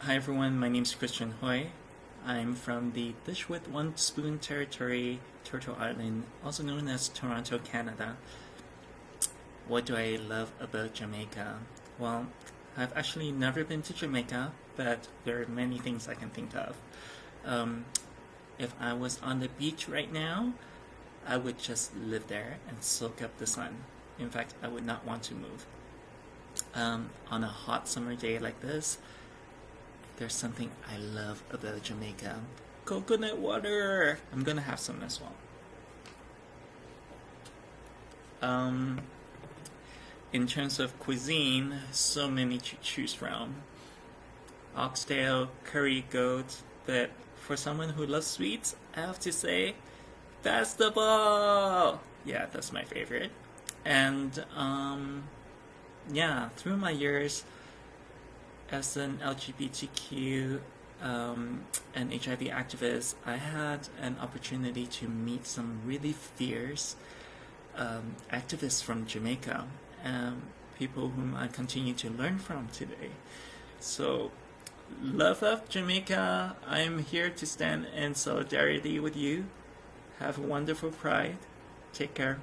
Hi everyone, my name is Christian Hoy. I'm from the Dish with One Spoon territory, Turtle Island, also known as Toronto, Canada. What do I love about Jamaica? Well, I've actually never been to Jamaica, but there are many things I can think of. Um, if I was on the beach right now, I would just live there and soak up the sun. In fact, I would not want to move. On a hot summer day like this, there's something I love about Jamaica. Coconut water! I'm gonna have some as well. In terms of cuisine, so many to choose from. Oxtail, curry goat, but for someone who loves sweets, I have to say, vegetable! Yeah, that's my favorite. And, yeah, through my years, as an LGBTQ and HIV activist, I had an opportunity to meet some really fierce activists from Jamaica, people whom I continue to learn from today. So, love of Jamaica. I'm here to stand in solidarity with you. Have a wonderful Pride. Take care.